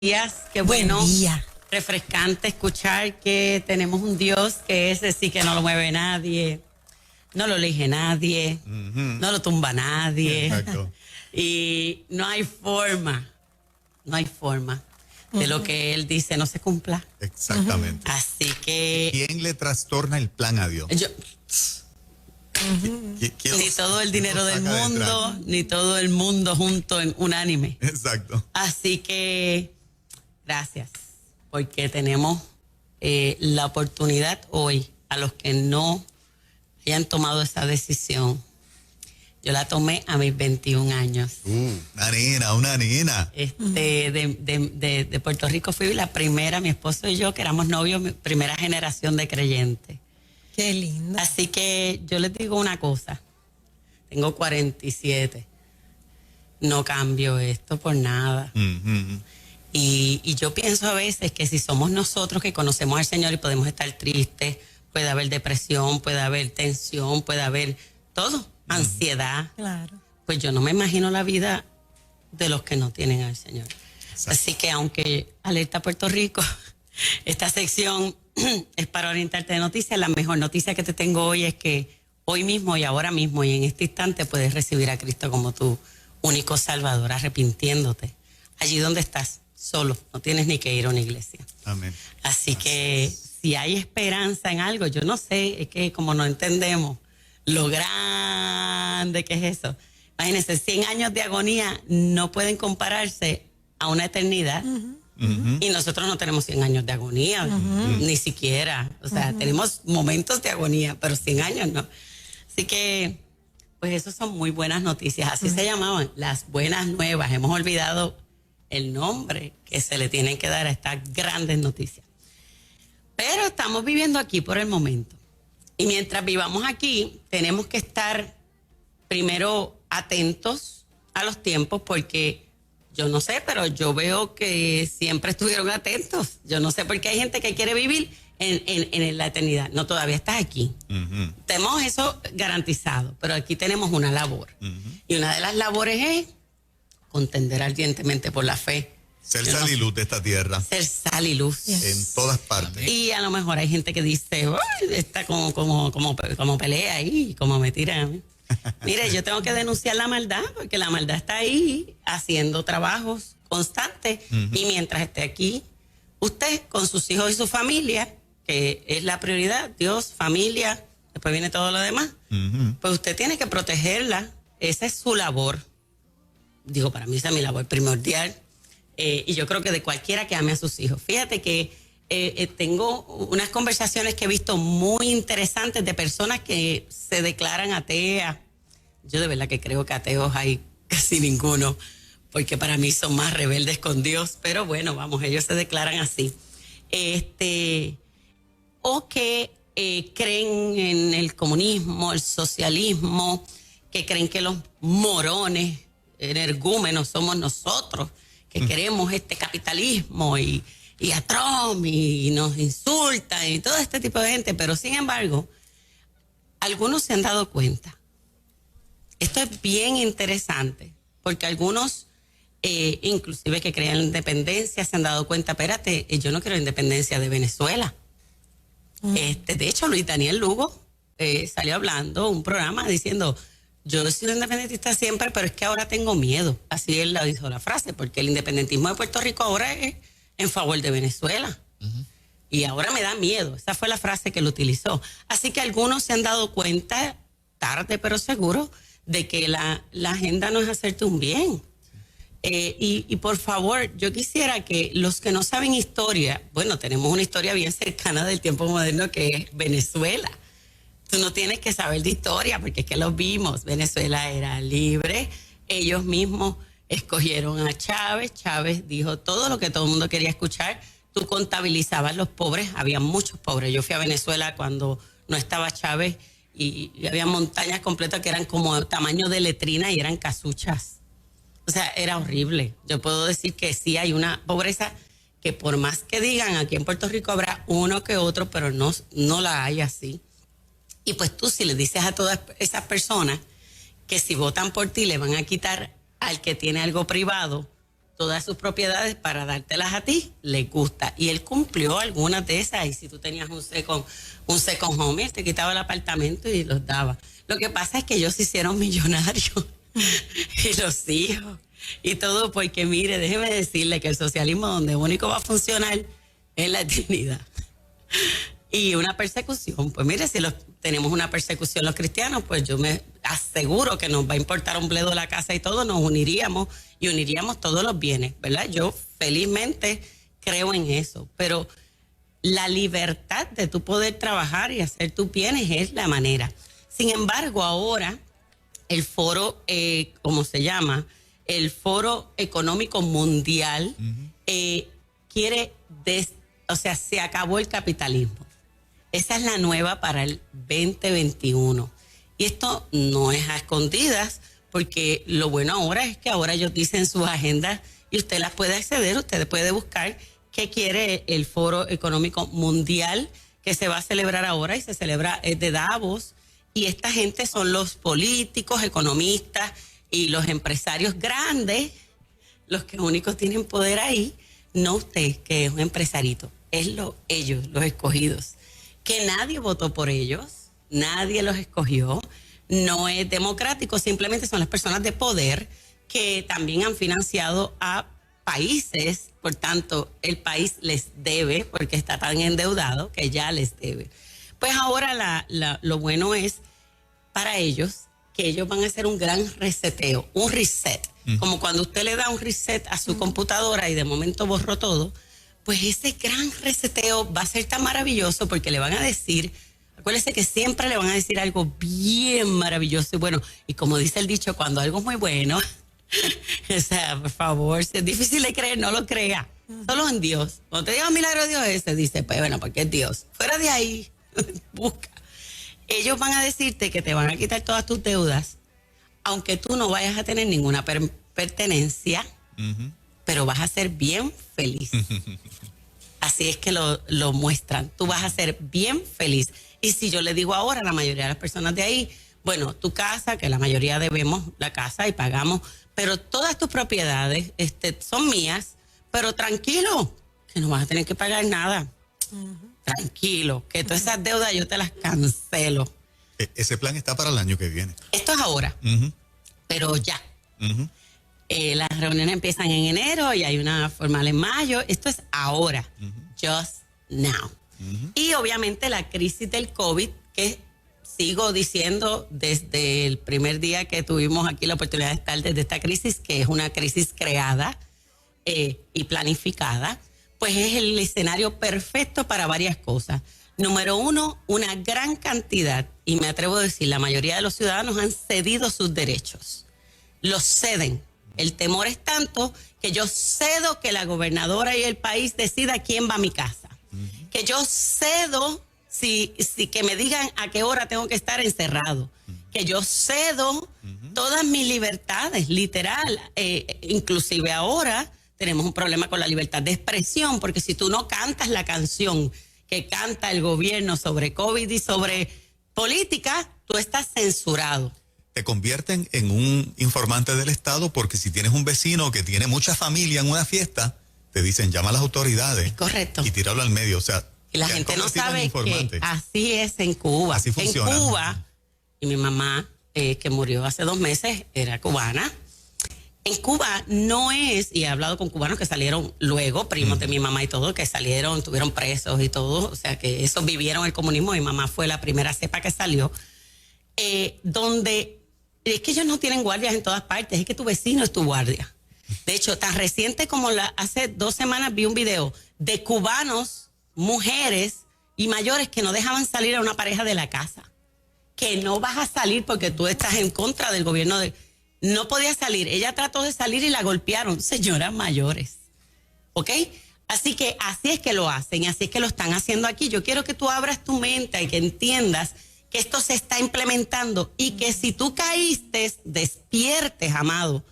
días, qué bueno, refrescante escuchar que tenemos un Dios que ese sí que no lo mueve nadie, no lo elige nadie, no lo tumba nadie. Exacto. Y no hay forma de lo que Él dice no se cumpla. Exactamente. Así que ¿Quién le trastorna el plan a Dios? yo, ¿Quién ni todo el dinero del saca mundo, detrás? ni todo el mundo junto en unánime. Exacto. Así que gracias, porque tenemos la oportunidad hoy a los que no hayan tomado esa decisión. Yo la tomé a mis 21 años. Una nena. De Puerto Rico fui la primera, mi esposo y yo, que éramos novios, mi primera generación de creyentes. Qué lindo. Así que yo les digo una cosa, tengo 47, no cambio esto por nada. Y yo pienso a veces que si somos nosotros que conocemos al Señor y podemos estar tristes, puede haber depresión, puede haber tensión, puede haber todo, ansiedad. Claro. Pues yo no me imagino la vida de los que no tienen al Señor. Exacto. Así que aunque Alerta Puerto Rico, esta sección es para orientarte de noticias, la mejor noticia que te tengo hoy es que hoy mismo y ahora mismo y en este instante puedes recibir a Cristo como tu único Salvador, arrepintiéndote. Allí donde estás, solo, no tienes ni que ir a una iglesia. Amén. Así que si hay esperanza en algo, yo no sé, es que como no entendemos lo grande que es eso. Imagínense, 100 años de agonía no pueden compararse a una eternidad. Y nosotros no tenemos 100 años de agonía, ni siquiera. O sea, tenemos momentos de agonía, pero 100 años no. Así que, pues eso son muy buenas noticias. Así se llamaban, las buenas nuevas. Hemos olvidado el nombre que se le tienen que dar a estas grandes noticias. Pero estamos viviendo aquí por el momento. Y mientras vivamos aquí, tenemos que estar primero atentos a los tiempos, porque yo no sé, pero yo veo que siempre estuvieron atentos. Yo no sé por qué hay gente que quiere vivir en la eternidad. No, todavía estás aquí. Tenemos eso garantizado, pero aquí tenemos una labor. Y una de las labores es contender ardientemente por la fe. Ser Yo no sal y sé. luz de esta tierra. Ser sal y luz. En todas partes. Y a lo mejor hay gente que dice, "Ay, está como pelea ahí, como me tira a mí". Mire, yo tengo que denunciar la maldad, porque la maldad está ahí haciendo trabajos constantes. Y mientras esté aquí, usted con sus hijos y su familia, que es la prioridad, Dios, familia, después viene todo lo demás, pues usted tiene que protegerla. Esa es su labor. Digo, para mí esa es mi labor primordial. Y yo creo que de cualquiera que ame a sus hijos. Fíjate que tengo unas conversaciones que he visto muy interesantes de personas que se declaran ateas. Yo de verdad que creo que ateos hay casi ninguno, porque para mí son más rebeldes con Dios, pero bueno, vamos, ellos se declaran así. O que creen en el comunismo, el socialismo, que creen que los morones, energúmenos somos nosotros, que queremos este capitalismo y a Trump y nos insultan y todo este tipo de gente, pero sin embargo, algunos se han dado cuenta. Esto es bien interesante, porque algunos, inclusive que creen en la independencia, se han dado cuenta, espérate, yo no quiero la independencia de Venezuela. De hecho, Luis Daniel Lugo salió hablando un programa diciendo, yo he sido independentista siempre, pero es que ahora tengo miedo. Así él dijo la frase, porque el independentismo de Puerto Rico ahora es en favor de Venezuela. Y ahora me da miedo. Esa fue la frase que él utilizó. Así que algunos se han dado cuenta, tarde pero seguro, de que la agenda no es hacerte un bien. Y por favor, yo quisiera que los que no saben historia, bueno, tenemos una historia bien cercana del tiempo moderno que es Venezuela. Tú no tienes que saber de historia porque es que lo vimos. Venezuela era libre. Ellos mismos escogieron a Chávez. Chávez dijo todo lo que todo el mundo quería escuchar. Tú contabilizabas los pobres. Había muchos pobres. Yo fui a Venezuela cuando no estaba Chávez y había montañas completas que eran como tamaño de letrina y eran casuchas. O sea, era horrible. Yo puedo decir que sí hay una pobreza que por más que digan, aquí en Puerto Rico habrá uno que otro, pero no la hay así. Y pues tú si le dices a todas esas personas que si votan por ti le van a quitar al que tiene algo privado, todas sus propiedades para dártelas a ti, le gusta. Y él cumplió algunas de esas. Y si tú tenías un second home, él te quitaba el apartamento y los daba. Lo que pasa es que ellos se hicieron millonarios. Y los hijos. Y todo porque, mire, déjeme decirle que el socialismo donde único va a funcionar es la eternidad. Y una persecución, pues mire, si tenemos una persecución los cristianos, pues yo me aseguro que nos va a importar un bledo la casa y todo, nos uniríamos y uniríamos todos los bienes, ¿verdad? Yo felizmente creo en eso, pero la libertad de tu poder trabajar y hacer tus bienes es la manera. Sin embargo, ahora el foro, ¿cómo se llama? El Foro Económico Mundial quiere, se acabó el capitalismo. Esa es la nueva para el 2021. Y esto no es a escondidas, porque lo bueno ahora es que ahora ellos dicen sus agendas y usted las puede acceder, usted puede buscar qué quiere el Foro Económico Mundial que se va a celebrar ahora y se celebra de Davos. Y esta gente son los políticos, economistas y los empresarios grandes, los que únicos tienen poder ahí, no usted, que es un empresarito, es ellos, los escogidos. Que nadie votó por ellos, nadie los escogió, no es democrático, simplemente son las personas de poder que también han financiado a países, por tanto el país les debe, porque está tan endeudado que ya les debe. Pues ahora lo bueno es para ellos que ellos van a hacer un gran reseteo, un reset, como cuando usted le da un reset a su computadora y de momento borró todo. Pues ese gran reseteo va a ser tan maravilloso porque le van a decir, acuérdese que siempre le van a decir algo bien maravilloso y bueno, y como dice el dicho, cuando algo es muy bueno, o sea, por favor, si es difícil de creer, no lo crea, solo en Dios. Cuando te diga un milagro de Dios ese, dice, pues bueno, porque es Dios. Fuera de ahí, busca. Ellos van a decirte que te van a quitar todas tus deudas, aunque tú no vayas a tener ninguna pertenencia, pero vas a ser bien feliz. Así es que lo muestran. Tú vas a ser bien feliz. Y si yo le digo ahora a la mayoría de las personas de ahí, bueno, tu casa, que la mayoría debemos la casa y pagamos, pero todas tus propiedades son mías, pero tranquilo, que no vas a tener que pagar nada. Tranquilo, que todas esas deudas yo te las cancelo. Ese plan está para el año que viene. Esto es ahora, pero ya. Las reuniones empiezan en enero y hay una formal en mayo. Esto es ahora, just now. Y obviamente la crisis del COVID, que sigo diciendo desde el primer día que tuvimos aquí la oportunidad de estar desde esta crisis, que es una crisis creada y planificada, pues es el escenario perfecto para varias cosas. Número uno, una gran cantidad, y me atrevo a decir, la mayoría de los ciudadanos han cedido sus derechos. Los ceden. El temor es tanto que yo cedo que la gobernadora y el país decida quién va a mi casa. Que yo cedo si que me digan a qué hora tengo que estar encerrado. Que yo cedo todas mis libertades, literal. Inclusive ahora tenemos un problema con la libertad de expresión, porque si tú no cantas la canción que canta el gobierno sobre COVID y sobre política, tú estás censurado. Te convierten en un informante del Estado porque si tienes un vecino que tiene mucha familia en una fiesta, te dicen llama a las autoridades. Correcto. Y tíralo al medio. O sea, y la gente no sabe que así es en Cuba. Así funciona. En Cuba, y mi mamá, que murió hace 2 meses, era cubana. En Cuba no es, y he hablado con cubanos que salieron luego, primos de mi mamá y todo, que salieron, tuvieron presos y todo, o sea que esos vivieron el comunismo. Mi mamá fue la primera cepa que salió, donde es que ellos no tienen guardias en todas partes, es que tu vecino es tu guardia. De hecho, tan reciente como hace 2 semanas vi un video de cubanos, mujeres y mayores que no dejaban salir a una pareja de la casa. Que no vas a salir porque tú estás en contra del gobierno No podía salir. Ella trató de salir y la golpearon. Señoras mayores. ¿Ok? Así que así es que lo hacen, así es que lo están haciendo aquí. Yo quiero que tú abras tu mente y que entiendas que esto se está implementando y que si tú caíste, despiertes, amado,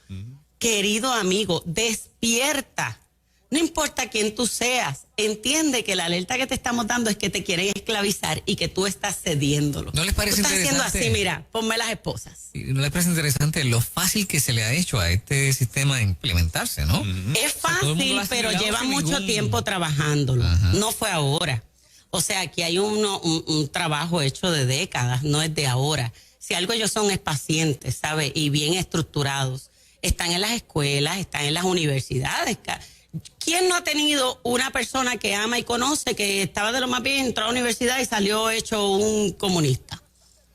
querido amigo, despierta. No importa quién tú seas, entiende que la alerta que te estamos dando es que te quieren esclavizar y que tú estás cediéndolo. ¿No les parece tú estás interesante? haciendo así, mira, ponme las esposas. ¿No les parece interesante lo fácil que se le ha hecho a este sistema implementarse, no? Es todo el mundo fácil, lo ha pero asimilado lleva sin mucho ningún- tiempo trabajándolo. Ajá. No fue ahora. O sea, aquí hay un trabajo hecho de décadas, no es de ahora. Si algo ellos son es pacientes, ¿sabes? Y bien estructurados. Están en las escuelas, están en las universidades. ¿Quién no ha tenido una persona que ama y conoce, que estaba de lo más bien, entró a la universidad y salió hecho un comunista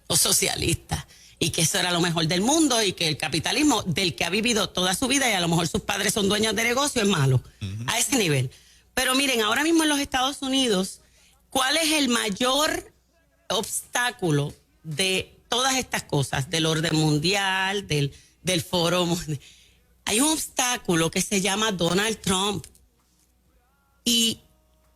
o socialista? Y que eso era lo mejor del mundo y que el capitalismo del que ha vivido toda su vida y a lo mejor sus padres son dueños de negocio es malo. A ese nivel. Pero miren, ahora mismo en los Estados Unidos, ¿cuál es el mayor obstáculo de todas estas cosas? Del orden mundial, del foro mundial. Hay un obstáculo que se llama Donald Trump. Y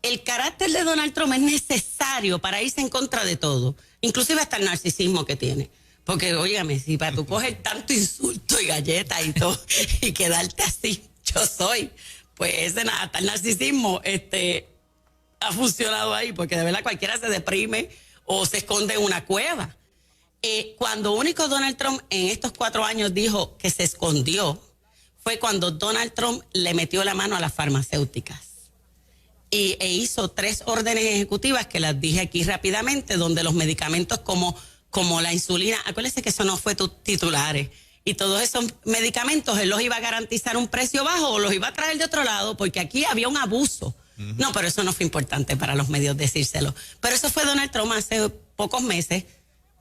el carácter de Donald Trump es necesario para irse en contra de todo, inclusive hasta el narcisismo que tiene. Porque, óigame, si para tú coger tanto insulto y galletas y todo y quedarte así, yo soy, pues ese nada, hasta el narcisismo ha funcionado ahí, porque de verdad cualquiera se deprime o se esconde en una cueva. Cuando único Donald Trump en estos 4 años dijo que se escondió, fue cuando Donald Trump le metió la mano a las farmacéuticas e hizo 3 órdenes ejecutivas que las dije aquí rápidamente, donde los medicamentos como la insulina, acuérdense que eso no fue tus titulares, y todos esos medicamentos él los iba a garantizar un precio bajo o los iba a traer de otro lado, porque aquí había un abuso. No, pero eso no fue importante para los medios decírselo. Pero eso fue Donald Trump hace pocos meses,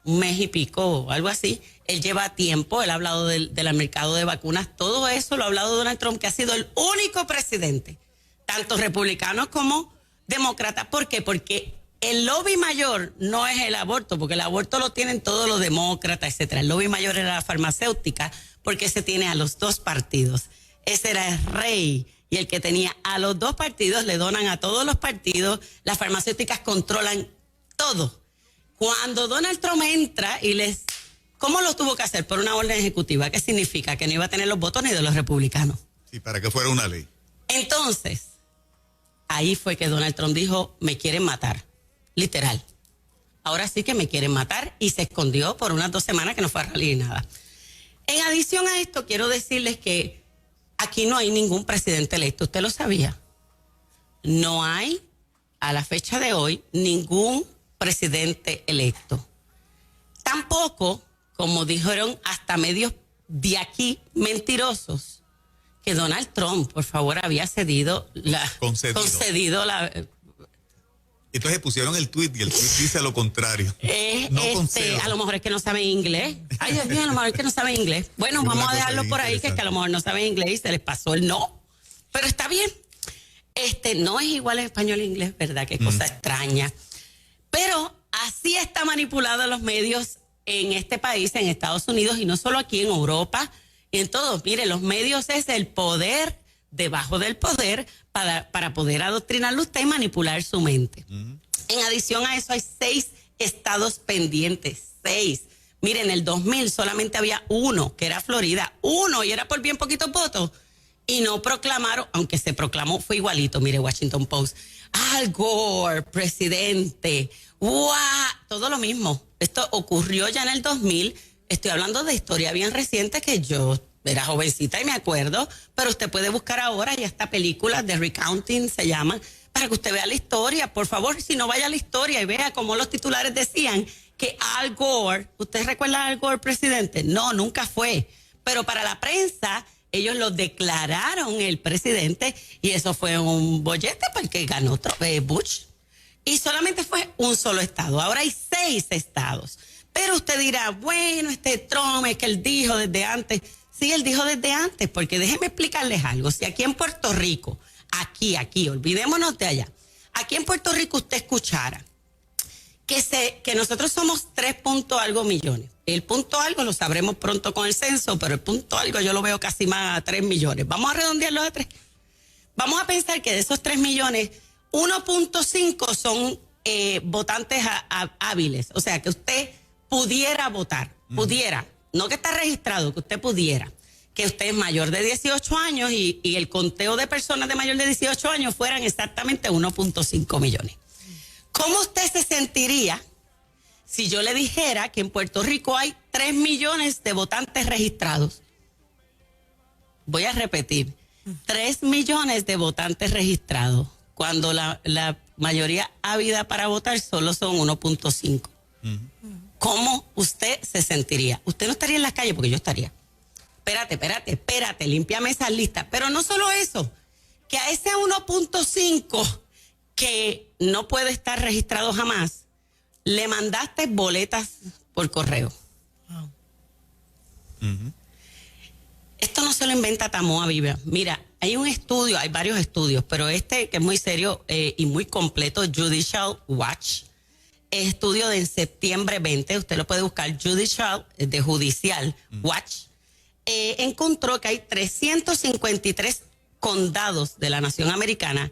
1 mes y pico o algo así. Él lleva tiempo, él ha hablado del mercado de vacunas, todo eso lo ha hablado Donald Trump, que ha sido el único presidente, tanto republicano como demócrata. ¿Por qué? Porque el lobby mayor no es el aborto, porque el aborto lo tienen todos los demócratas, etcétera. El lobby mayor era la farmacéutica, porque se tiene a los 2 partidos. Ese era el rey. Y el que tenía a los 2 partidos, le donan a todos los partidos, las farmacéuticas controlan todo. Cuando Donald Trump entra y ¿cómo lo tuvo que hacer? Por una orden ejecutiva. ¿Qué significa? Que no iba a tener los votos ni de los republicanos. Sí, para que fuera una ley. Entonces, ahí fue que Donald Trump dijo, me quieren matar, literal. Ahora sí que me quieren matar, y se escondió por unas 2 semanas que no fue a rally ni nada. En adición a esto, quiero decirles que aquí no hay ningún presidente electo, ¿usted lo sabía? No hay, a la fecha de hoy, ningún presidente electo. Tampoco, como dijeron hasta medios de aquí mentirosos, que Donald Trump, por favor, había concedido la... Entonces pusieron el tuit y el tuit dice lo contrario. No concedo. A lo mejor es que no saben inglés. Ay, Dios mío, a lo mejor es que no saben inglés. Bueno, Es vamos una a dejarlo cosa por ahí, que es que a lo mejor no saben inglés y se les pasó el no. Pero está bien. No es igual el español e inglés, ¿verdad? Qué cosa extraña. Pero así está manipulado los medios en este país, en Estados Unidos, y no solo aquí, en Europa y en todo. Mire, los medios es el poder debajo del poder para poder adoctrinarlo usted y manipular su mente. En adición a eso, hay 6 estados pendientes. 6. Miren, en el 2000 solamente había 1, que era Florida. 1, y era por bien poquitos votos. Y no proclamaron, aunque se proclamó, fue igualito. Mire, Washington Post. Al Gore, presidente. ¡Wow! Todo lo mismo. Esto ocurrió ya en el 2000. Estoy hablando de historia bien reciente, que yo era jovencita y me acuerdo, pero usted puede buscar ahora, ya esta película de Recounting se llama, para que usted vea la historia. Por favor, si no, vaya a la historia y vea cómo los titulares decían que Al Gore, ¿usted recuerda a Al Gore presidente? No, nunca fue. Pero para la prensa, ellos lo declararon el presidente, y eso fue un bollete porque ganó Bush. Y solamente fue un solo estado. Ahora hay 6 estados. Pero usted dirá, bueno, Trump es que él dijo desde antes. Sí, él dijo desde antes, porque déjenme explicarles algo. Si aquí en Puerto Rico, aquí, olvidémonos de allá, aquí en Puerto Rico usted escuchara que nosotros somos 3 punto algo millones. El punto algo lo sabremos pronto con el censo, pero el punto algo yo lo veo casi más a 3 millones. Vamos a redondearlo a 3. Vamos a pensar que de esos 3 millones, 1.5 son votantes hábiles. O sea, que usted pudiera votar, pudiera. No que está registrado, que usted pudiera. que usted es mayor de 18 años y el conteo de personas de mayor de 18 años fueran exactamente 1.5 millones. ¿Cómo usted se sentiría si yo le dijera que en Puerto Rico hay 3 millones de votantes registrados? Voy a repetir, 3 millones de votantes registrados, cuando la mayoría ávida para votar solo son 1.5. ¿Cómo usted se sentiría? Usted no estaría en las calles, porque yo estaría. Espérate, límpiame esa lista. Pero no solo eso, que a ese 1.5 que no puede estar registrado jamás, le mandaste boletas por correo. Wow. Esto no se lo inventa Tamoa Viva. Mira, hay un estudio, hay varios estudios, pero este que es muy serio y muy completo, Judicial Watch, estudio de septiembre 20, usted lo puede buscar, Judicial Watch, encontró que hay 353 condados de la nación americana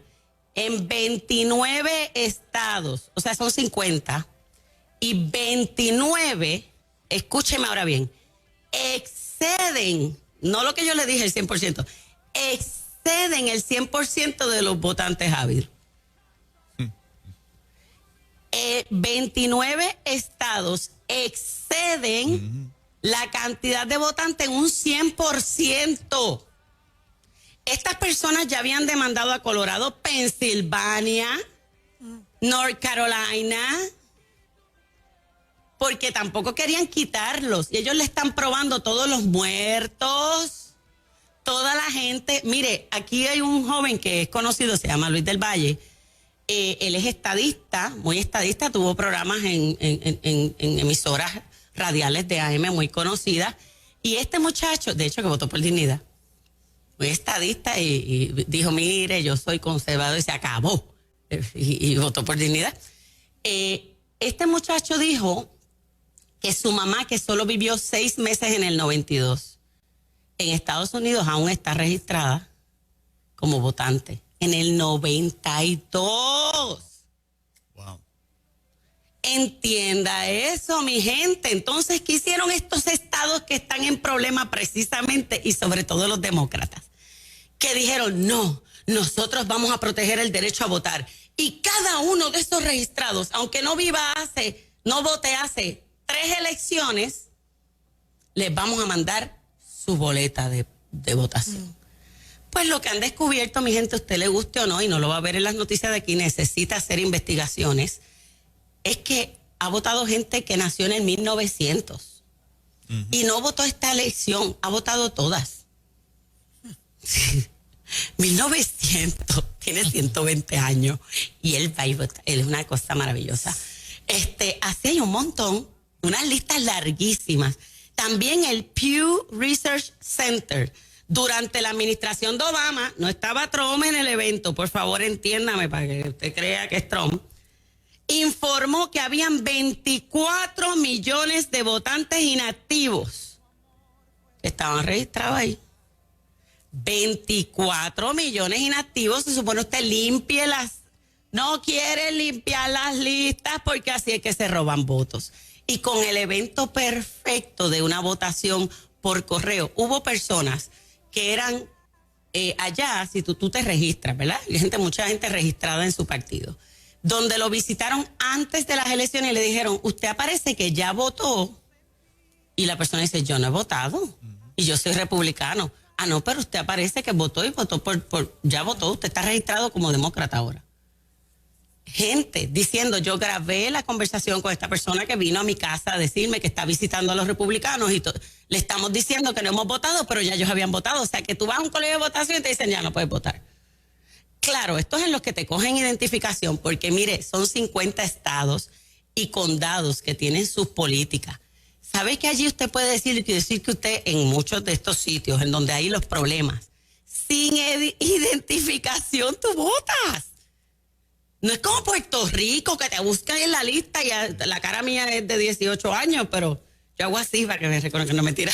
en 29 estados, o sea, son 50, y 29, escúcheme ahora bien, exceden, no lo que yo le dije, el 100%, exceden el 100% de los votantes ávidos. 29 estados exceden la cantidad de votantes en un 100%. Estas personas ya habían demandado a Colorado, Pensilvania, North Carolina, porque tampoco querían quitarlos. Y ellos le están probando todos los muertos, toda la gente. Mire, aquí hay un joven que es conocido, se llama Luis del Valle. Él es estadista, muy estadista, tuvo programas en emisoras radiales de AM muy conocidas. Y este muchacho, de hecho, que votó por Dignidad, muy estadista y dijo, mire, yo soy conservador, y se acabó. Y votó por Dignidad. Este muchacho dijo que su mamá, que solo vivió 6 meses en el 92, en Estados Unidos aún está registrada como votante. En el 92. Wow. Entienda eso, mi gente. Entonces, ¿qué hicieron estos estados que están en problema precisamente, y sobre todo los demócratas? Que dijeron, no, nosotros vamos a proteger el derecho a votar. Y cada uno de esos registrados, aunque no vote hace 3 elecciones, les vamos a mandar su boleta de votación. Pues lo que han descubierto, mi gente, a usted le guste o no, y no lo va a ver en las noticias de aquí, necesita hacer investigaciones, es que ha votado gente que nació en el 1900 y no votó esta elección, ha votado todas. 1900, tiene 120 años y él va a votar, él es una cosa maravillosa. Así hay un montón, unas listas larguísimas. También el Pew Research Center, durante la administración de Obama, no estaba Trump en el evento, por favor entiéndame para que usted crea que es Trump, informó que habían 24 millones de votantes inactivos que estaban registrados ahí. 24 millones inactivos, se supone usted limpie no quiere limpiar las listas porque así es que se roban votos. Y con el evento perfecto de una votación por correo, hubo personas que eran allá, si tú te registras, ¿verdad? Hay mucha gente registrada en su partido, donde lo visitaron antes de las elecciones y le dijeron, usted aparece que ya votó, y la persona dice, yo no he votado, y yo soy republicano. Ah, no, pero usted aparece que votó y votó ya votó, usted está registrado como demócrata ahora. Gente diciendo, yo grabé la conversación con esta persona que vino a mi casa a decirme que está visitando a los republicanos y le estamos diciendo que no hemos votado, pero ya ellos habían votado. O sea, que tú vas a un colegio de votación y te dicen, ya no puedes votar. Claro, estos es en los que te cogen identificación, porque mire, son 50 estados y condados que tienen sus políticas. ¿Sabe que allí usted puede decir que usted en muchos de estos sitios en donde hay los problemas, sin identificación tú votas? No es como Puerto Rico, que te buscan en la lista y la cara mía es de 18 años, pero yo hago así para que me reconozcan, no mentira.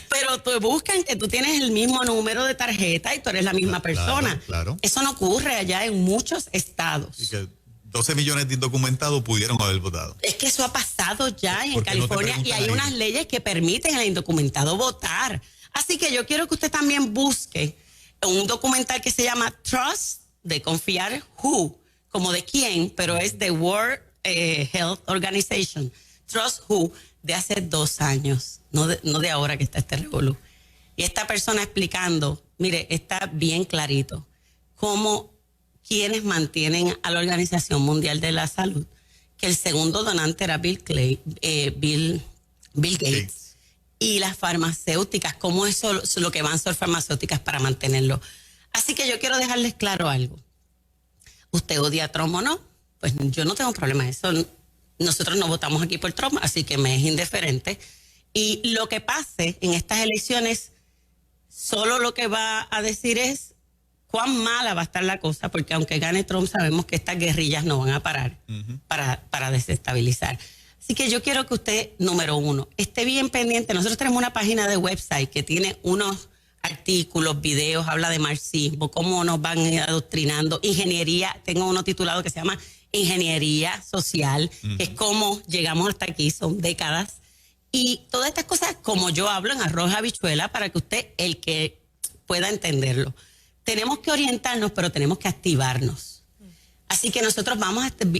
Pero te buscan que tú tienes el mismo número de tarjeta y tú eres la misma persona. Claro. Eso no ocurre allá en muchos estados. Y que 12 millones de indocumentados pudieron haber votado. Es que eso ha pasado ya en ¿Por qué no te California y hay preguntan unas leyes que permiten al indocumentado votar. Así que yo quiero que usted también busque un documental que se llama Trust, de confiar, Who, como de quién, pero es de World Health Organization. Trust Who, de hace 2 años, no de ahora que está este revolú. Y esta persona explicando, mire, está bien clarito, cómo quienes mantienen a la Organización Mundial de la Salud, que el segundo donante era Bill Gates, y las farmacéuticas, cómo eso lo que van son farmacéuticas para mantenerlo. Así que yo quiero dejarles claro algo. ¿Usted odia a Trump o no? Pues yo no tengo problema. Eso, nosotros no votamos aquí por Trump, así que me es indiferente. Y lo que pase en estas elecciones, solo lo que va a decir es cuán mala va a estar la cosa, porque aunque gane Trump, sabemos que estas guerrillas no van a parar para desestabilizar. Así que yo quiero que usted, número 1, esté bien pendiente. Nosotros tenemos una página de website que tiene unos artículos, videos, habla de marxismo, cómo nos van adoctrinando, ingeniería. Tengo uno titulado que se llama Ingeniería Social, que es cómo llegamos hasta aquí, son décadas. Y todas estas cosas, como yo hablo en arroz habichuela, para que usted, el que pueda entenderlo. Tenemos que orientarnos, pero tenemos que activarnos. Así que nosotros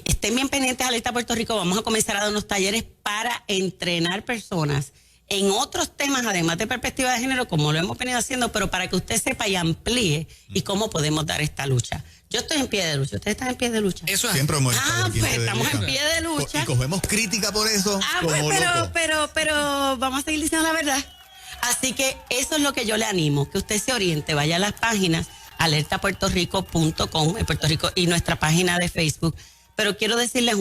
estén bien pendientes, Alerta Puerto Rico, vamos a comenzar a dar unos talleres para entrenar personas en otros temas, además de perspectiva de género, como lo hemos venido haciendo, pero para que usted sepa y amplíe y cómo podemos dar esta lucha. Yo estoy en pie de lucha, ¿ustedes están en pie de lucha? Eso es. Siempre hemos estado aquí en pues pie de estamos lucha. en pie de lucha. Y cogemos crítica por eso. Pues, como locos. pero vamos a seguir diciendo la verdad. Así que eso es lo que yo le animo, que usted se oriente, vaya a las páginas alertapuertorico.com en Puerto Rico y nuestra página de Facebook. Pero quiero decirles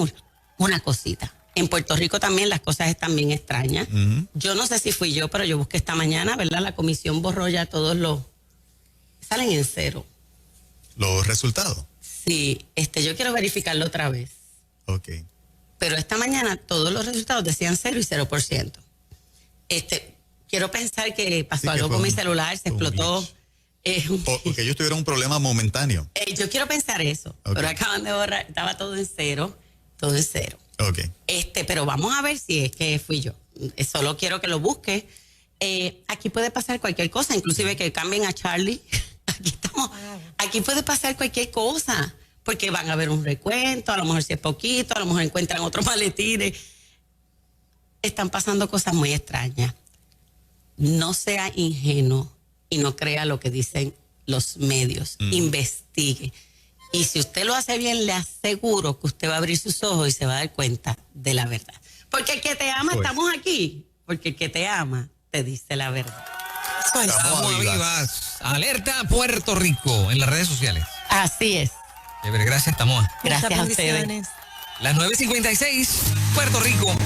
una cosita. En Puerto Rico también las cosas están bien extrañas. Yo no sé si fui yo, pero yo busqué esta mañana, ¿verdad? La comisión borró ya todos los... Salen en 0. Los resultados. Sí, yo quiero verificarlo otra vez. Ok. Pero esta mañana todos los resultados decían 0 y 0%. Quiero pensar que pasó Sí, que algo fue con mi un- celular, se un explotó. glitch. O que ellos tuvieron un problema momentáneo. Yo quiero pensar eso, Ok. pero acaban de borrar, estaba todo en 0, todo en 0. Ok. Pero vamos a ver si es que fui yo. Solo quiero que lo busque. Aquí puede pasar cualquier cosa, inclusive que cambien a Charlie. Aquí puede pasar cualquier cosa, porque van a ver un recuento, a lo mejor si es poquito, a lo mejor encuentran otros maletines. Están pasando cosas muy extrañas. No sea ingenuo y no crea lo que dicen los medios. Investigue. Y si usted lo hace bien, le aseguro que usted va a abrir sus ojos y se va a dar cuenta de la verdad. Porque el que te ama, Pues. estamos aquí. Porque el que te ama, te dice la verdad. Estamos vivas. Alerta Puerto Rico en las redes sociales. Así es. Chévere, gracias, estamos. Gracias a ustedes. bendiciones. Las 9:56, Puerto Rico.